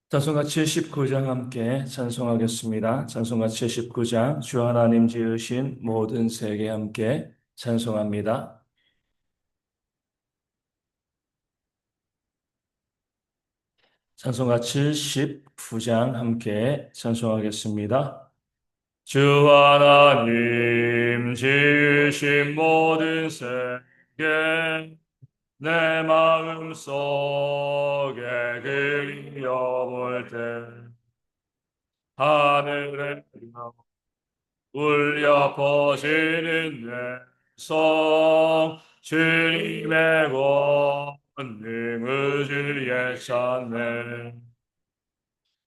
찬송가 79장 함께 찬송하겠습니다. 찬송가 79장 주 하나님 지으신 모든 세계 함께 찬송합니다. 찬송가 79장 함께 찬송하겠습니다. 주 하나님 지으신 모든 세계 내 마음속에 그리워볼 때 하늘에 울려 퍼지는 내 성 주님의 권능을 주의 찬美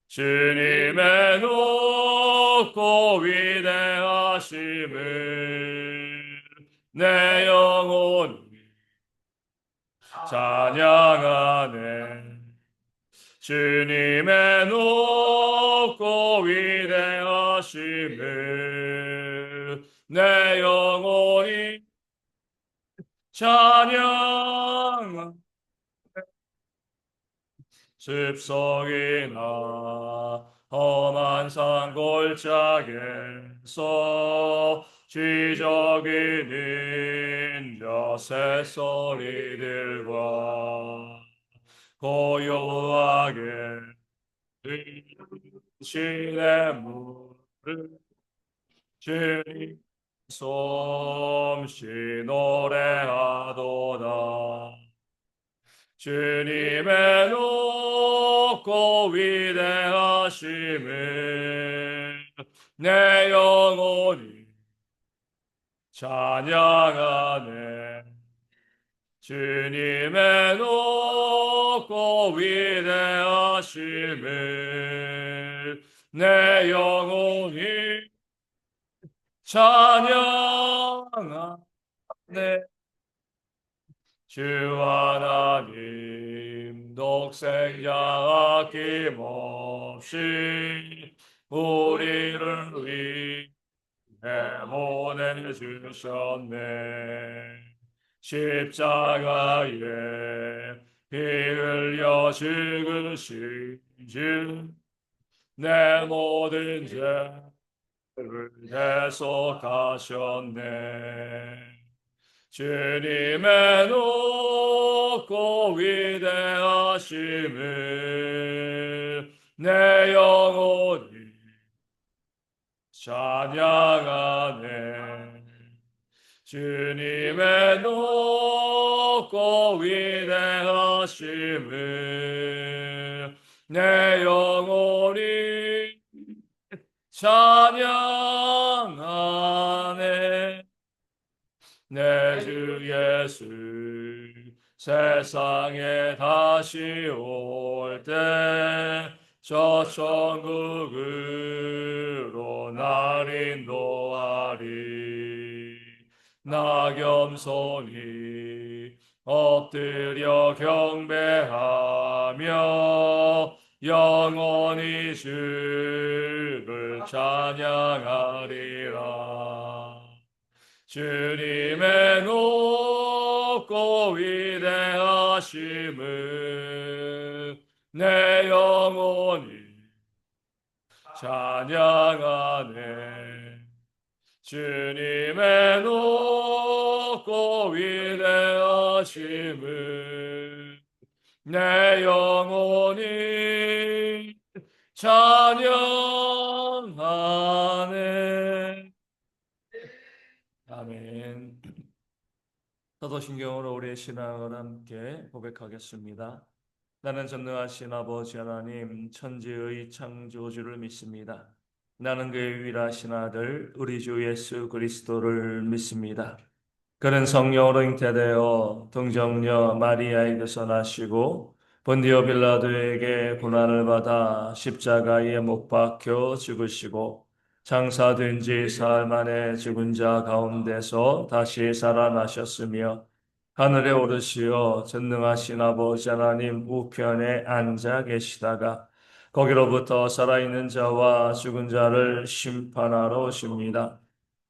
주님의 높고 위대하심을 내 영혼이 찬양하네 주님의 높고 위대하심을 내 영혼이 찬양 습성이나 험한 산골짜기에서 지저귀는 저 새소리들과 고요하게 신의 물을 주님 솜씨 노래하도다 주님의 높고 위대하심을 내 영혼이 찬양하네 주님의 높고 위대하심을 내 영혼이 찬양하네 주 하나님 독생자 아낌없이 우리를 위해 보내주셨네 십자가에 피 흘려 죽으신 주내 모든 죄를 대속하셨네 주님의 높고 위대하심을 내 영혼이 찬양하네 주님의 높고 위대하심을 내 영혼이 찬양하네 내 주 예수 세상에 다시 올 때 저 천국으로 날 인도하리 나 겸손히 엎드려 경배하며 영원히 주를 찬양하리라 주님의 높고 위대하심을 내 영혼이 찬양하네 주님의 높고 위대하심을 내 영혼이 찬양하네 아멘. 사도신경으로 우리의 신앙을 함께 고백하겠습니다. 나는 전능하신 아버지 하나님 천지의 창조주를 믿습니다. 나는 그의 유일하신 아들 우리 주 예수 그리스도를 믿습니다. 그는 성령으로 잉태되어 동정녀 마리아에게서 나시고 본디오 빌라도에게 고난을 받아 십자가에 못 박혀 죽으시고 장사된 지 사흘 만에 죽은 자 가운데서 다시 살아나셨으며 하늘에 오르시어 전능하신 아버지 하나님 우편에 앉아 계시다가 거기로부터 살아있는 자와 죽은 자를 심판하러 오십니다.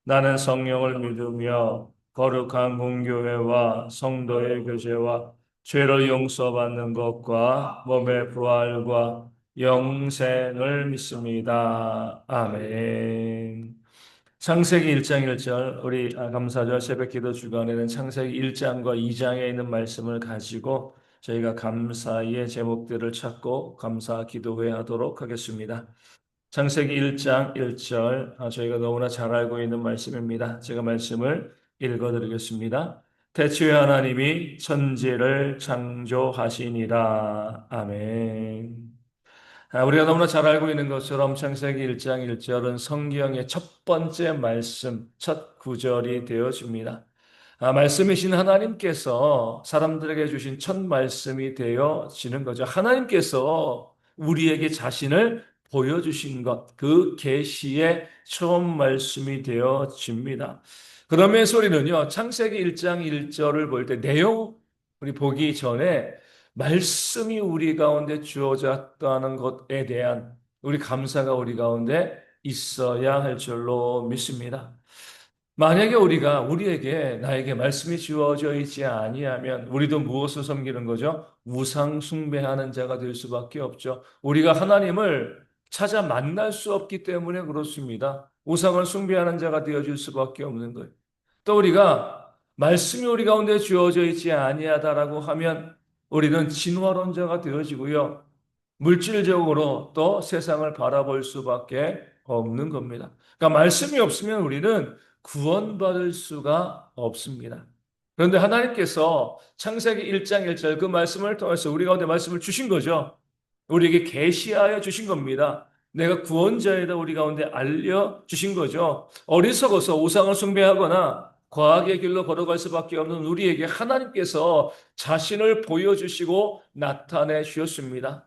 나는 성령을 믿으며 거룩한 공교회와 성도의 교제와 죄를 용서받는 것과 몸의 부활과 영생을 믿습니다. 아멘. 창세기 1장 1절, 우리 감사절 새벽 기도 주간에는 창세기 1장과 2장에 있는 말씀을 가지고 저희가 감사의 제목들을 찾고 감사 기도회 하도록 하겠습니다. 창세기 1장 1절, 저희가 너무나 잘 알고 있는 말씀입니다. 제가 말씀을 읽어드리겠습니다. 태초에 하나님이 천지를 창조하시니라. 아멘. 우리가 너무나 잘 알고 있는 것처럼 창세기 1장 1절은 성경의 첫 번째 말씀, 첫 구절이 되어집니다. 말씀이신 하나님께서 사람들에게 주신 첫 말씀이 되어지는 거죠. 하나님께서 우리에게 자신을 보여주신 것, 그 계시의 처음 말씀이 되어집니다. 그러면서 우리는요, 창세기 1장 1절을 볼 때 내용 우리 보기 전에 말씀이 우리 가운데 주어졌다는 것에 대한 우리 감사가 우리 가운데 있어야 할 줄로 믿습니다. 만약에 우리에게 나에게 말씀이 주어져 있지 아니하면 우리도 무엇을 섬기는 거죠? 우상 숭배하는 자가 될 수밖에 없죠. 우리가 하나님을 찾아 만날 수 없기 때문에 그렇습니다. 우상을 숭배하는 자가 되어질 수밖에 없는 거예요. 또 우리가 말씀이 우리 가운데 주어져 있지 아니하다라고 하면 우리는 진화론자가 되어지고요. 물질적으로 또 세상을 바라볼 수밖에 없는 겁니다. 그러니까 말씀이 없으면 우리는 구원받을 수가 없습니다. 그런데 하나님께서 창세기 1장 1절 그 말씀을 통해서 우리 가운데 말씀을 주신 거죠. 우리에게 계시하여 주신 겁니다. 내가 구원자이다 우리 가운데 알려주신 거죠. 어리석어서 우상을 숭배하거나 과학의 길로 걸어갈 수밖에 없는 우리에게 하나님께서 자신을 보여주시고 나타내 주셨습니다.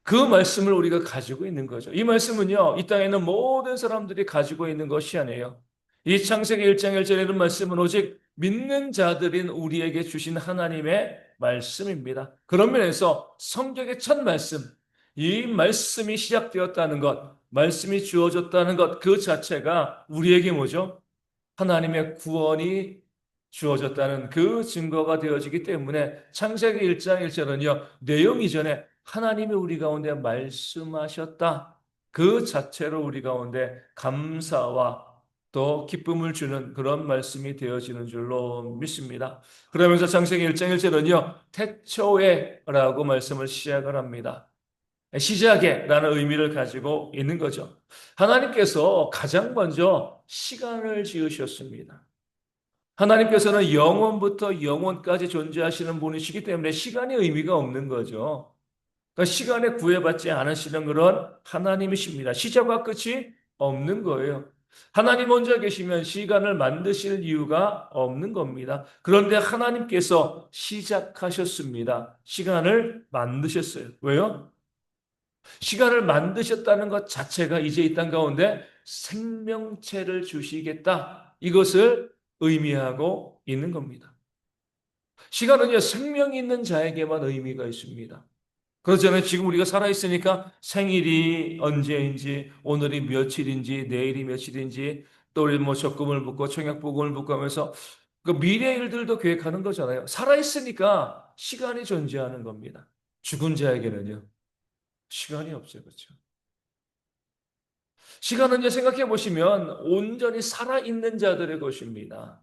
그 말씀을 우리가 가지고 있는 거죠. 이 말씀은요, 이 땅에 있는 모든 사람들이 가지고 있는 것이 아니에요. 이 창세기 1장 1절에 있는 말씀은 오직 믿는 자들인 우리에게 주신 하나님의 말씀입니다. 그런 면에서 성경의 첫 말씀, 이 말씀이 시작되었다는 것, 말씀이 주어졌다는 것, 그 자체가 우리에게 뭐죠? 하나님의 구원이 주어졌다는 그 증거가 되어지기 때문에 창세기 1장 1절은요, 내용 이전에 하나님이 우리 가운데 말씀하셨다. 그 자체로 우리 가운데 감사와 또 기쁨을 주는 그런 말씀이 되어지는 줄로 믿습니다. 그러면서 창세기 1장 1절은요, 태초에라고 말씀을 시작을 합니다. 시작에라는 의미를 가지고 있는 거죠. 하나님께서 가장 먼저 시간을 지으셨습니다. 하나님께서는 영원부터 영원까지 존재하시는 분이시기 때문에 시간의 의미가 없는 거죠. 그러니까 시간에 구애받지 않으시는 그런 하나님이십니다. 시작과 끝이 없는 거예요. 하나님 혼자 계시면 시간을 만드실 이유가 없는 겁니다. 그런데 하나님께서 시작하셨습니다. 시간을 만드셨어요. 왜요? 시간을 만드셨다는 것 자체가 이제 이 땅 가운데 생명체를 주시겠다. 이것을 의미하고 있는 겁니다. 시간은요, 생명 있는 자에게만 의미가 있습니다. 그렇잖아요. 지금 우리가 살아있으니까 생일이 언제인지, 오늘이 며칠인지, 내일이 며칠인지, 또 우리 뭐 적금을 붓고 청약보금을 붓고 하면서 그 미래 일들도 계획하는 거잖아요. 살아있으니까 시간이 존재하는 겁니다. 죽은 자에게는요, 시간이 없어요. 그렇죠? 시간은 이제 생각해 보시면 온전히 살아있는 자들의 것입니다.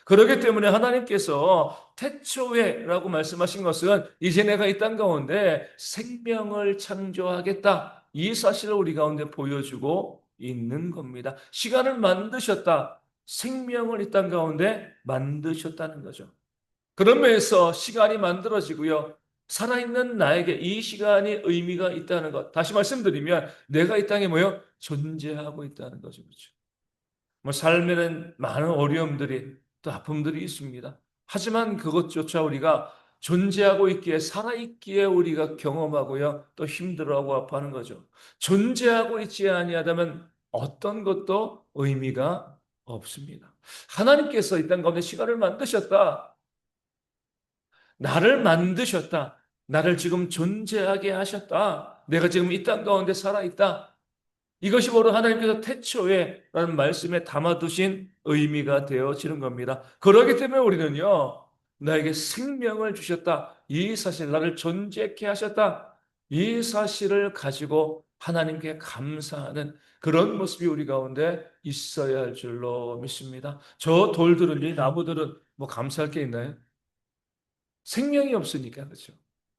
그렇기 때문에 하나님께서 태초에라고 말씀하신 것은 이제 내가 이 땅 가운데 생명을 창조하겠다. 이 사실을 우리 가운데 보여주고 있는 겁니다. 시간을 만드셨다. 생명을 이 땅 가운데 만드셨다는 거죠. 그런 면에서 시간이 만들어지고요. 살아있는 나에게 이 시간이 의미가 있다는 것. 다시 말씀드리면 내가 이 땅에 뭐요? 존재하고 있다는 거죠. 그렇죠? 뭐 삶에는 많은 어려움들이 또 아픔들이 있습니다. 하지만 그것조차 우리가 존재하고 있기에 살아있기에 우리가 경험하고요. 또 힘들어하고 아파하는 거죠. 존재하고 있지 아니하다면 어떤 것도 의미가 없습니다. 하나님께서 이 땅 가운데 시간을 만드셨다. 나를 만드셨다. 나를 지금 존재하게 하셨다. 내가 지금 이 땅 가운데 살아있다. 이것이 바로 하나님께서 태초에라는 말씀에 담아두신 의미가 되어지는 겁니다. 그렇기 때문에 우리는요, 나에게 생명을 주셨다. 이 사실 나를 존재케 하셨다. 이 사실을 가지고 하나님께 감사하는 그런 모습이 우리 가운데 있어야 할 줄로 믿습니다. 저 돌들은, 이 나무들은 뭐 감사할 게 있나요? 생명이 없으니까 그렇죠.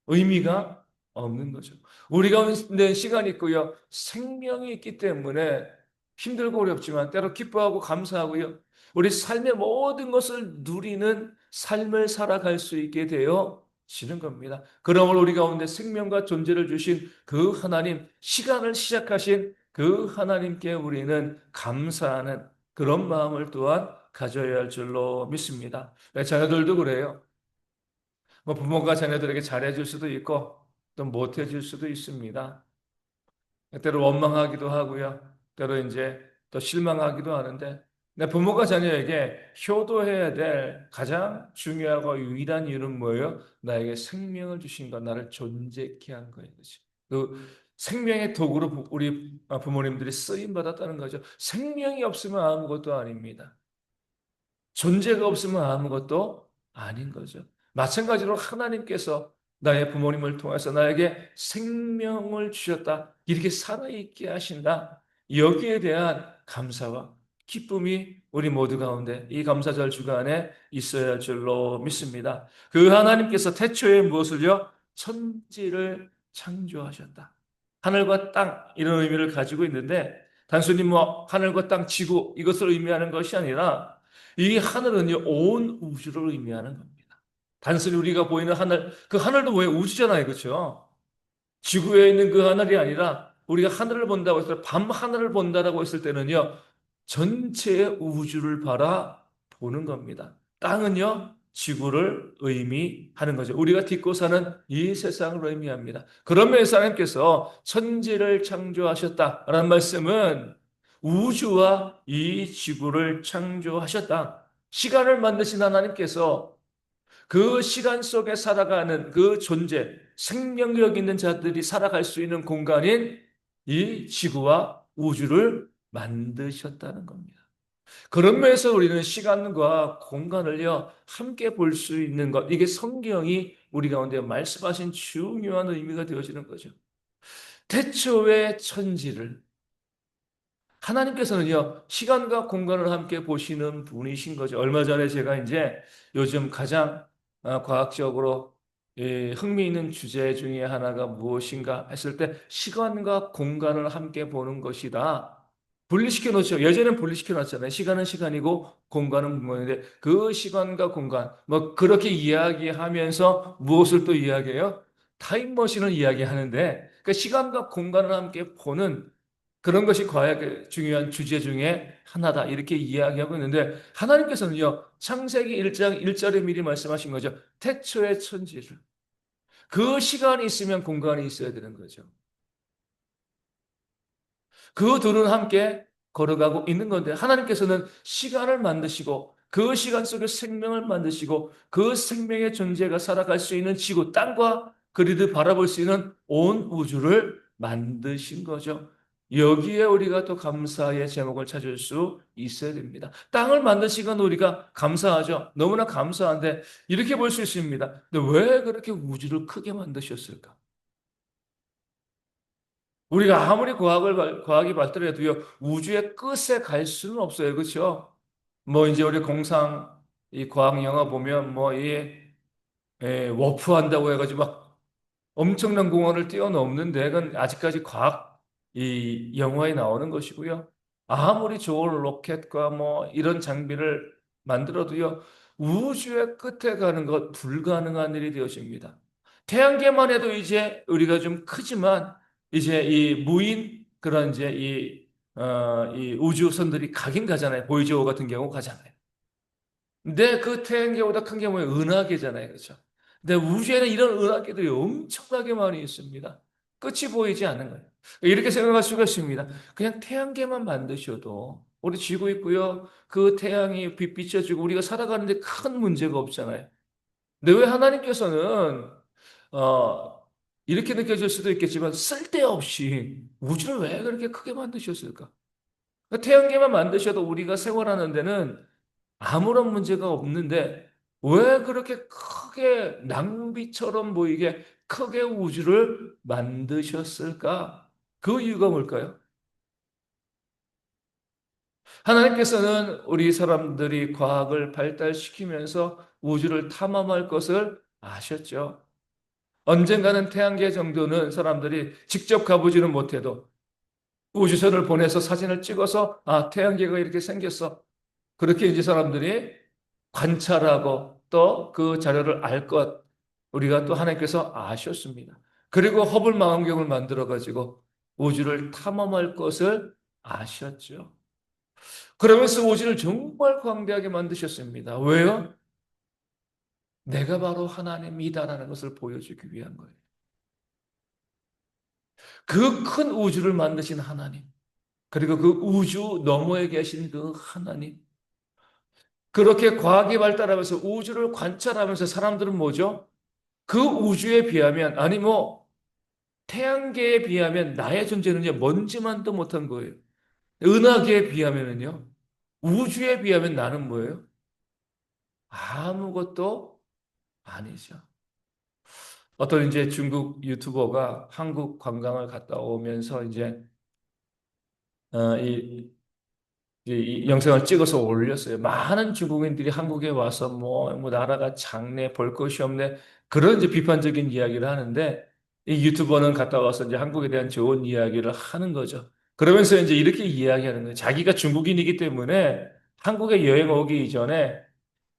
의미가 없는 거죠. 우리 가운데 시간이 있고요. 생명이 있기 때문에 힘들고 어렵지만 때로 기뻐하고 감사하고요. 우리 삶의 모든 것을 누리는 삶을 살아갈 수 있게 되어지는 겁니다. 그러므로 우리 가운데 생명과 존재를 주신 그 하나님, 시간을 시작하신 그 하나님께 우리는 감사하는 그런 마음을 또한 가져야 할 줄로 믿습니다. 자녀들도 그래요. 뭐 부모가 자녀들에게 잘해줄 수도 있고 또 못해줄 수도 있습니다. 때로 원망하기도 하고요. 때로 이제 또 실망하기도 하는데 내 부모가 자녀에게 효도해야 될 가장 중요하고 유일한 이유는 뭐예요? 나에게 생명을 주신 것, 나를 존재케 한 거예요. 그 생명의 도구로 우리 부모님들이 쓰임 받았다는 거죠. 생명이 없으면 아무것도 아닙니다. 존재가 없으면 아무것도 아닌 거죠. 마찬가지로 하나님께서 나의 부모님을 통해서 나에게 생명을 주셨다. 이렇게 살아있게 하신다. 여기에 대한 감사와 기쁨이 우리 모두 가운데 이 감사절 주간에 있어야 할 줄로 믿습니다. 그 하나님께서 태초에 무엇을요? 천지를 창조하셨다. 하늘과 땅 이런 의미를 가지고 있는데 단순히 뭐 하늘과 땅, 지구 이것을 의미하는 것이 아니라 이 하늘은요, 온 우주를 의미하는 겁니다. 단순히 우리가 보이는 하늘, 그 하늘도 왜 우주잖아요. 그렇죠? 지구에 있는 그 하늘이 아니라 우리가 하늘을 본다고 했을 때, 밤 하늘을 본다라고 했을 때는요, 전체의 우주를 바라보는 겁니다. 땅은요, 지구를 의미하는 거죠. 우리가 딛고 사는 이 세상을 의미합니다. 그런 면에서 하나님께서 천지를 창조하셨다라는 말씀은 우주와 이 지구를 창조하셨다. 시간을 만드신 하나님께서 그 시간 속에 살아가는 그 존재, 생명력 있는 자들이 살아갈 수 있는 공간인 이 지구와 우주를 만드셨다는 겁니다. 그런 면에서 우리는 시간과 공간을요, 함께 볼 수 있는 것, 이게 성경이 우리 가운데 말씀하신 중요한 의미가 되어지는 거죠. 태초의 천지를 하나님께서는요, 시간과 공간을 함께 보시는 분이신 거죠. 얼마 전에 제가 이제 요즘 가장 과학적으로 흥미있는 주제 중에 하나가 무엇인가 했을 때 시간과 공간을 함께 보는 것이다. 분리시켜 놓죠. 예전엔 분리시켜 놨잖아요. 시간은 시간이고 공간은 공간인데 그 시간과 공간 뭐 그렇게 이야기하면서 무엇을 또 이야기해요? 타임머신을 이야기하는데 그 시간과 공간을 함께 보는 그런 것이 과학의 중요한 주제 중에 하나다. 이렇게 이야기하고 있는데 하나님께서는요. 창세기 1장 1절에 미리 말씀하신 거죠. 태초의 천지를. 그 시간이 있으면 공간이 있어야 되는 거죠. 그 둘은 함께 걸어가고 있는 건데 하나님께서는 시간을 만드시고 그 시간 속에 생명을 만드시고 그 생명의 존재가 살아갈 수 있는 지구 땅과 그리도 바라볼 수 있는 온 우주를 만드신 거죠. 여기에 우리가 또 감사의 제목을 찾을 수 있어야 됩니다. 땅을 만드신 건 우리가 감사하죠. 너무나 감사한데 이렇게 볼 수 있습니다. 근데 왜 그렇게 우주를 크게 만드셨을까? 우리가 아무리 과학이 발달해도요, 우주의 끝에 갈 수는 없어요. 그렇죠? 뭐, 이제 우리 이 과학 영화 보면, 뭐, 워프 한다고 해가지고 막 엄청난 공원을 뛰어넘는데, 그건 아직까지 이 영화에 나오는 것이고요. 아무리 좋은 로켓과 뭐, 이런 장비를 만들어도요, 우주의 끝에 가는 것 불가능한 일이 되어집니다. 태양계만 해도 이제 우리가 좀 크지만, 이제 이 무인 그런 이제 이 우주선들이 가긴 가잖아요. 보이저 같은 경우 가잖아요. 근데 그 태양계보다 큰 게 뭐예요? 은하계잖아요. 그렇죠? 근데 우주에는 이런 은하계들이 엄청나게 많이 있습니다. 끝이 보이지 않는 거예요. 이렇게 생각할 수가 있습니다. 그냥 태양계만 만드셔도 우리 지구 있고요. 그 태양이 빛 비춰주고 우리가 살아가는데 큰 문제가 없잖아요. 근데 왜 하나님께서는 어, 이렇게 느껴질 수도 있겠지만 쓸데없이 우주를 왜 그렇게 크게 만드셨을까? 그러니까 태양계만 만드셔도 우리가 생활하는 데는 아무런 문제가 없는데 왜 그렇게 크게 크게 낭비처럼 보이게 크게 우주를 만드셨을까? 그 이유가 뭘까요? 하나님께서는 우리 사람들이 과학을 발달시키면서 우주를 탐험할 것을 아셨죠. 언젠가는 태양계 정도는 사람들이 직접 가보지는 못해도 우주선을 보내서 사진을 찍어서 아, 태양계가 이렇게 생겼어. 그렇게 이제 사람들이 관찰하고 또 그 자료를 알 것, 우리가 또 하나님께서 아셨습니다. 그리고 허블 망원경을 만들어 가지고 우주를 탐험할 것을 아셨죠. 그러면서 우주를 정말 광대하게 만드셨습니다. 왜요? 내가 바로 하나님이다라는 것을 보여주기 위한 거예요. 그 큰 우주를 만드신 하나님, 그리고 그 우주 너머에 계신 그 하나님, 그렇게 과학이 발달하면서 우주를 관찰하면서 사람들은 뭐죠? 그 우주에 비하면, 아니 뭐, 태양계에 비하면 나의 존재는요, 먼지만도 못한 거예요. 은하계에 비하면은요, 우주에 비하면 나는 뭐예요? 아무것도 아니죠. 어떤 이제 중국 유튜버가 한국 관광을 갔다 오면서 이제, 어, 이, 이 영상을 찍어서 올렸어요. 많은 중국인들이 한국에 와서 뭐 나라가 작네, 볼 것이 없네, 그런 이제 비판적인 이야기를 하는데, 이 유튜버는 갔다 와서 이제 한국에 대한 좋은 이야기를 하는 거죠. 그러면서 이제 이렇게 이야기하는 거예요. 자기가 중국인이기 때문에 한국에 여행 오기 이전에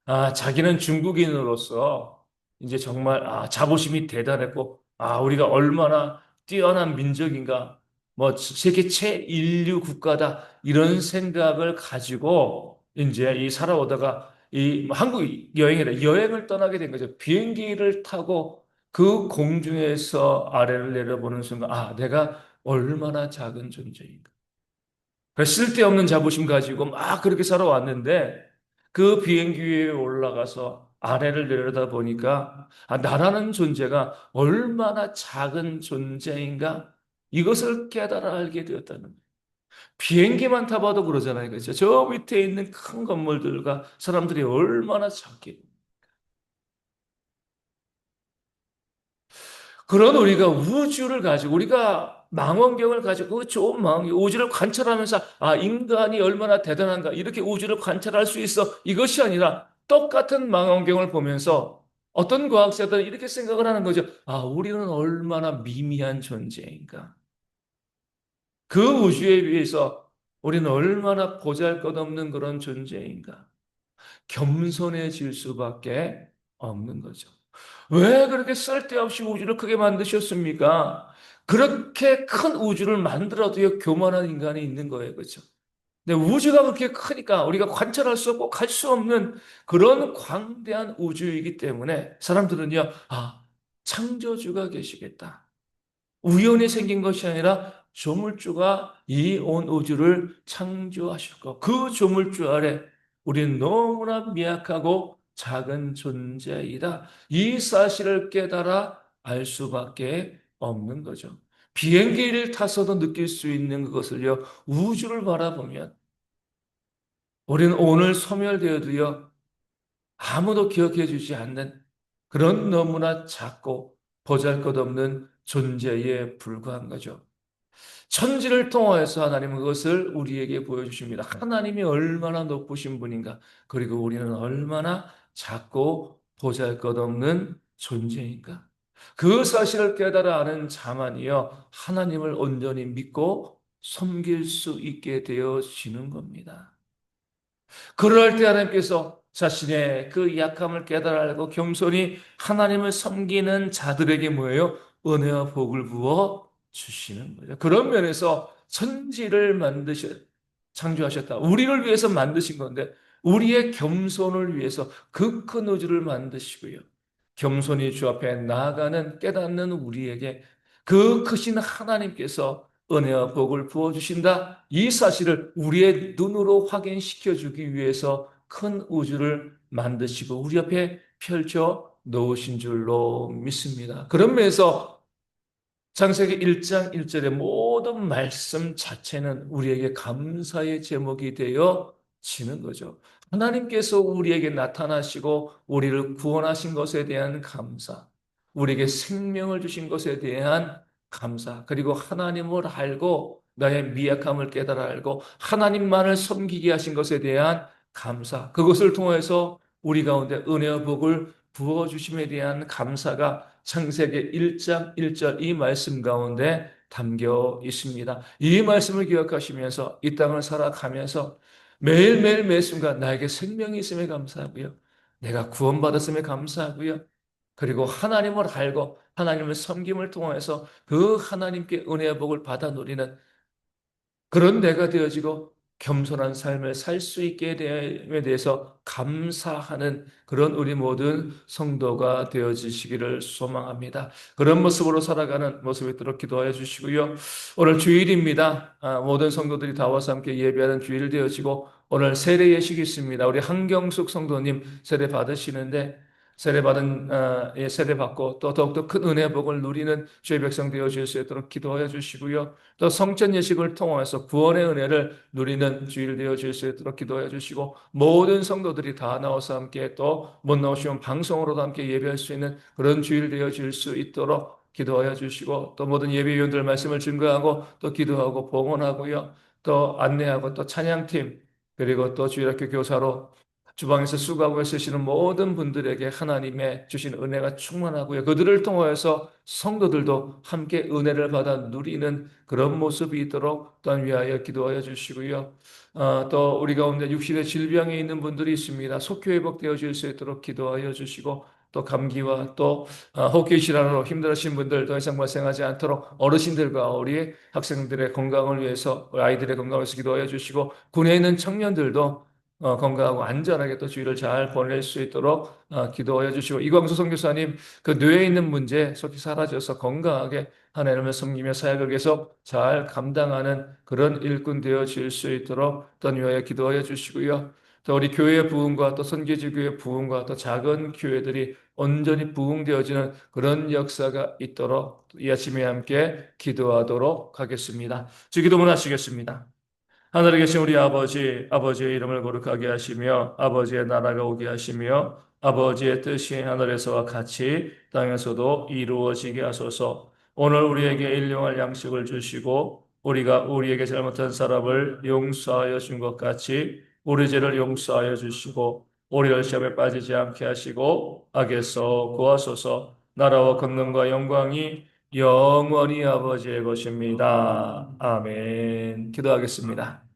아, 자기는 중국인으로서 이제 정말 자부심이 대단했고, 우리가 얼마나 뛰어난 민족인가, 뭐 세계 최인류 국가다 이런 생각을 가지고 이제 이 살아오다가 이 한국 여행이라 여행을 떠나게 된 거죠. 비행기를 타고 그 공중에서 아래를 내려보는 순간, 내가 얼마나 작은 존재인가. 그래서 쓸데없는 자부심 가지고 막 그렇게 살아왔는데 그 비행기 위에 올라가서 아래를 내려다 보니까 나라는 존재가 얼마나 작은 존재인가 이것을 깨달아 알게 되었다는 거예요. 비행기만 타봐도 그러잖아요. 그렇죠? 저 밑에 있는 큰 건물들과 사람들이 얼마나 작게 그런 우리가 우주를 가지고 우리가 망원경을 가지고 그 좋은 망원경 우주를 관찰하면서 인간이 얼마나 대단한가 이렇게 우주를 관찰할 수 있어 이것이 아니라 똑같은 망원경을 보면서 어떤 과학자들은 이렇게 생각을 하는 거죠. 우리는 얼마나 미미한 존재인가. 그 우주에 비해서 우리는 얼마나 보잘것없는 그런 존재인가. 겸손해질 수밖에 없는 거죠. 왜 그렇게 쓸데없이 우주를 크게 만드셨습니까? 그렇게 큰 우주를 만들어도요, 교만한 인간이 있는 거예요. 그렇죠? 근데 우주가 그렇게 크니까 우리가 관찰할 수 없고 갈 수 없는 그런 광대한 우주이기 때문에 사람들은요, 창조주가 계시겠다. 우연히 생긴 것이 아니라 조물주가 이 온 우주를 창조하셨고 그 조물주 아래 우리는 너무나 미약하고 작은 존재이다. 이 사실을 깨달아 알 수밖에 없는 거죠. 비행기를 타서도 느낄 수 있는 그것을요. 우주를 바라보면 우리는 오늘 소멸되어도요. 아무도 기억해 주지 않는 그런 너무나 작고 보잘것없는 존재에 불과한 거죠. 천지를 통하여서 하나님은 그것을 우리에게 보여주십니다. 하나님이 얼마나 높으신 분인가, 그리고 우리는 얼마나 작고 보잘것없는 존재인가. 그 사실을 깨달아 아는 자만이요, 하나님을 온전히 믿고 섬길 수 있게 되어지는 겁니다. 그럴 때 하나님께서 자신의 그 약함을 깨달아 알고 겸손히 하나님을 섬기는 자들에게 뭐예요? 은혜와 복을 부어 주시는 거죠. 그런 면에서 천지를 창조하셨다. 우리를 위해서 만드신 건데 우리의 겸손을 위해서 그 큰 우주를 만드시고요. 겸손히 주 앞에 나아가는 깨닫는 우리에게 그 크신 하나님께서 은혜와 복을 부어주신다. 이 사실을 우리의 눈으로 확인시켜 주기 위해서 큰 우주를 만드시고 우리 앞에 펼쳐 놓으신 줄로 믿습니다. 그런 면에서 창세기 1장 1절의 모든 말씀 자체는 우리에게 감사의 제목이 되어 지는 거죠. 하나님께서 우리에게 나타나시고 우리를 구원하신 것에 대한 감사, 우리에게 생명을 주신 것에 대한 감사, 그리고 하나님을 알고 나의 미약함을 깨달아 알고 하나님만을 섬기게 하신 것에 대한 감사, 그것을 통해서 우리 가운데 은혜와 복을 부어주심에 대한 감사가 창세기 1장 1절 이 말씀 가운데 담겨 있습니다. 이 말씀을 기억하시면서 이 땅을 살아가면서 매일매일 매 순간 나에게 생명이 있음에 감사하고요. 내가 구원받았음에 감사하고요. 그리고 하나님을 알고 하나님을 섬김을 통해서 그 하나님께 은혜의 복을 받아 누리는 그런 내가 되어지고 겸손한 삶을 살 수 있게 됨에 대해서 감사하는 그런 우리 모든 성도가 되어지시기를 소망합니다. 그런 모습으로 살아가는 모습이 있도록 기도하여 주시고요. 오늘 주일입니다. 모든 성도들이 다 와서 함께 예배하는 주일 되어지고 오늘 세례 예식이 있습니다. 우리 한경숙 성도님 세례 받으시는데 세례 받고 또 더욱더 큰 은혜 복을 누리는 주의 백성 되어 주실 수 있도록 기도하여 주시고요. 또 성전 예식을 통해서 구원의 은혜를 누리는 주일 되어 주실 수 있도록 기도해 주시고 모든 성도들이 다 나와서 함께 또 못 나오시면 방송으로도 함께 예배할 수 있는 그런 주일 되어 주실 수 있도록 기도하여 주시고 또 모든 예배위원들 말씀을 증거하고 또 기도하고 봉헌하고요. 또 안내하고 또 찬양팀 그리고 또 주일학교 교사로 주방에서 수고하고 쓰시는 모든 분들에게 하나님의 주신 은혜가 충만하고요. 그들을 통하여서 성도들도 함께 은혜를 받아 누리는 그런 모습이 있도록 또한 위하여 기도하여 주시고요. 또 우리 가운데 육신의 질병에 있는 분들이 있습니다. 속히 회복되어 질 수 있도록 기도하여 주시고 또 감기와 또 호흡기 질환으로 힘들으신 분들 더 이상 발생하지 않도록 어르신들과 우리 학생들의 건강을 위해서 우리 아이들의 건강을 위해서 기도하여 주시고 군에 있는 청년들도 건강하고 안전하게 또 주일을 잘 보낼 수 있도록 기도하여 주시고 이광수 선교사님 그 뇌에 있는 문제 속히 사라져서 건강하게 하나님을 섬기며 사역을 계속 잘 감당하는 그런 일꾼 되어질 수 있도록 또 위하여 기도하여 주시고요. 또 우리 교회의 부흥과 또 선교지 교회 부흥과 또 작은 교회들이 온전히 부흥되어지는 그런 역사가 있도록 이 아침에 함께 기도하도록 하겠습니다. 주기도문 하시겠습니다. 하늘에 계신 우리 아버지, 아버지의 이름을 거룩하게 하시며 아버지의 나라가 오게 하시며 아버지의 뜻이 하늘에서와 같이 땅에서도 이루어지게 하소서. 오늘 우리에게 일용할 양식을 주시고 우리가 우리에게 잘못한 사람을 용서하여 준 것 같이 우리 죄를 용서하여 주시고 우리를 시험에 빠지지 않게 하시고 악에서 구하소서. 나라와 권능과 영광이 영원히 아버지의 것입니다. 아멘. 기도하겠습니다.